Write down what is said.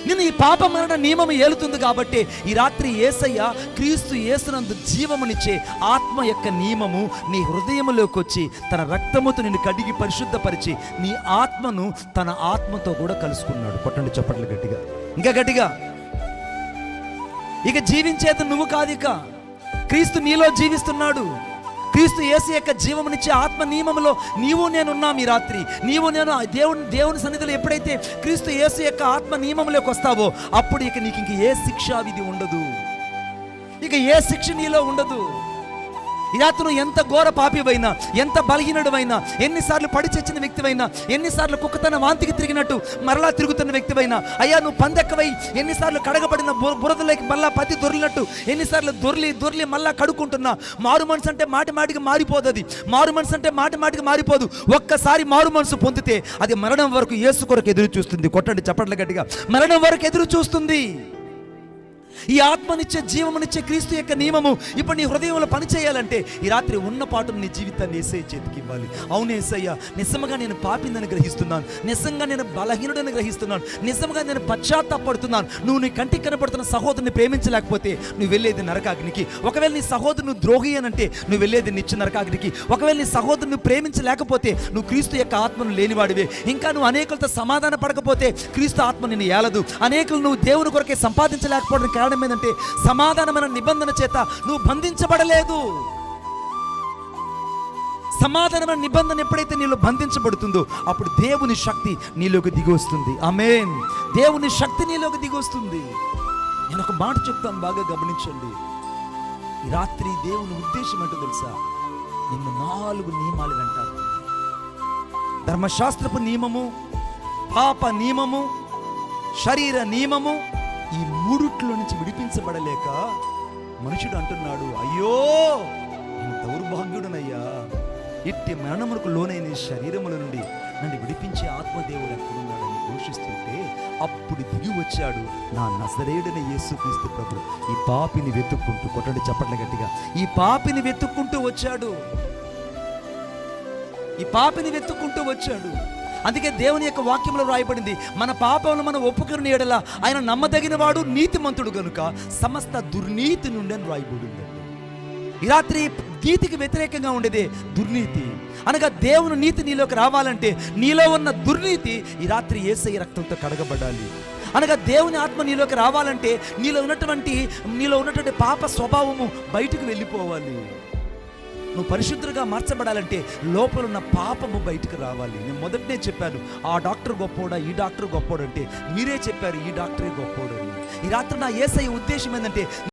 నేను ఈ పాప మరణ నియమం ఏలుతుంది కాబట్టి ఈ రాత్రి యేసయ్య క్రీస్తు యేసునందు జీవమునిచ్చే ఆత్మ యొక్క నియమము నీ హృదయములోకి వచ్చి తన రక్తముతో నిన్ను కడిగి పరిశుద్ధపరిచి నీ ఆత్మను తన ఆత్మతో కూడా కలుసుకున్నాడు. కొట్టండి చప్పట్లు గట్టిగా, ఇంకా గట్టిగా. ఇక జీవించేది నువ్వు కాదు, ఇక క్రీస్తు నీలో జీవిస్తున్నాడు. క్రీస్తు యేసు యొక్క జీవమునిచ్చే ఆత్మ నియమంలో నీవు నేనున్నాం. ఈ రాత్రి నీవు నేను దేవుని సన్నిధిలో ఎప్పుడైతే క్రీస్తు యేసు యొక్క ఆత్మ నియమంలోకి వస్తావో అప్పుడు ఇక నీకు ఇంక ఏ శిక్షా విధి ఉండదు, ఇక ఏ శిక్ష నీలో ఉండదు. ఈ రాత్రి నువ్వు ఎంత ఘోర పాపివైనా, ఎంత బలహీనుడివైనా, ఎన్నిసార్లు పడి చచ్చిన వ్యక్తివైనా, ఎన్నిసార్లు కుక్కతన వాంతికి తిరిగినట్టు మరలా తిరుగుతున్న వ్యక్తివైనా, అయ్యా నువ్వు పందెక్కవై ఎన్నిసార్లు కడగబడిన బురదలోకి మళ్ళా పత్తి దొరిలినట్టు ఎన్నిసార్లు దొర్లి మళ్ళా కడుక్కుంటున్నా, మారు మనసు అంటే మాటి మాటికి మారిపోదు. అది మారు మనసు అంటే మాటి మాటికి మారిపోదు. ఒక్కసారి మారు మనసు పొందితే అది మరణం వరకు యేసు కొరకు ఎదురు చూస్తుంది. కొట్టండి చప్పట్ల గట్టిగా, మరణం వరకు ఎదురు చూస్తుంది. ఈ ఆత్మనిచ్చే జీవమునిచ్చే క్రీస్తు యొక్క నియమము ఇప్పుడు నీ హృదయంలో పనిచేయాలంటే ఈ రాత్రి ఉన్న పాటు నీ జీవితాన్ని యేసయ్య చేతికి ఇవ్వాలి. అవును యేసయ్య, నిజంగా నేను పాపిని గ్రహిస్తున్నాను, నిజంగా నేను బలహీనుడని గ్రహిస్తున్నాను, నిజంగా నేను పశ్చాత్తాపడుతున్నాను. నువ్వు నీ కంటికి కనపడుతున్న సహోదరుని ప్రేమించలేకపోతే నువ్వు వెళ్ళేది నరకాగ్నికి. ఒకవేళ నీ సహోదరుని ద్రోహి అనంటే నువ్వు వెళ్ళేది నిత్య నరకాగ్నికి. ఒకవేళ నీ సహోదరుని ప్రేమించలేకపోతే నువ్వు క్రీస్తు యొక్క ఆత్మను లేనివాడివే. ఇంకా నువ్వు అనేకులతో సమాధాన పడకపోతే క్రీస్తు ఆత్మ నిన్ను ఏలదు. అనేకులు నువ్వు దేవుని కొరకే సంపాదించలేకపోవడానికి కారణం ఏంటంటే సమాధానమైన నిబంధన చేత నువ్వు బంధించబడలేదు. సమాధానమైన నిబంధన ఎప్పుడైతే నీలో బంధించబడుతుందో అప్పుడు దేవుని శక్తి నీలోకి దిగి వస్తుంది. ఆమేన్. దేవుని శక్తి నీలోకి దిగి వస్తుంది. నేను ఒక మాట చెప్తాను, బాగా గమనించండి. ఈ రాత్రి దేవుని ఉద్దేశం ఏంటో తెలుసా? నిన్ను 4 నియమాలు వెంటాడు. ధర్మశాస్త్రపు నియమము, పాప నియమము, శరీర నియమము, ఈ 3 నుంచి విడిపించబడలేక మనుషుడు అంటున్నాడు, అయ్యో నేను దౌర్భాగ్యుడనయ్యా, ఇట్టి మరణములకు లోనైన శరీరముల నుండి నన్ను విడిపించే ఆత్మదేవుడు ఎక్కడున్నాడని ఘోషిస్తుంటే అప్పుడు దిగి వచ్చాడు నా నజరేయుడైన యేసుక్రీస్తు ప్రభు. ఈ పాపిని వెతుక్కుంటూ, కొట్టండి చప్పట్ల గట్టిగా, ఈ పాపిని వెతుక్కుంటూ వచ్చాడు. ఈ పాపిని వెతుక్కుంటూ వచ్చాడు. అందుకే దేవుని యొక్క వాక్యంలో రాయబడింది, మన పాపములను మనం ఒప్పుకుని ఎడల ఆయన నమ్మదగిన వాడు, నీతిమంతుడు గనుక సమస్త దుర్నీతి నుండి అని రాయబడింది. ఈ రాత్రి నీతికి వ్యతిరేకంగా ఉండేదే దుర్నీతి. అనగా దేవుని నీతి నీలోకి రావాలంటే నీలో ఉన్న దుర్నీతి ఈ రాత్రి యేసయ్య రక్తంతో కడగబడాలి. అనగా దేవుని ఆత్మ నీలోకి రావాలంటే నీలో ఉన్నటువంటి పాప స్వభావము బయటకు వెళ్ళిపోవాలి. నువ్వు పరిశుద్ధులుగా మార్చబడాలంటే లోపల ఉన్న పాపము బయటకు రావాలి. నేను మొదటనే చెప్పాను, ఆ డాక్టర్ గొప్పోడా, ఈ డాక్టర్ గొప్పోడు అంటే మీరే చెప్పారు ఈ డాక్టరే గొప్పోడు అని. ఈ రాత్రి నా యేసయ్య ఉద్దేశం ఏంటంటే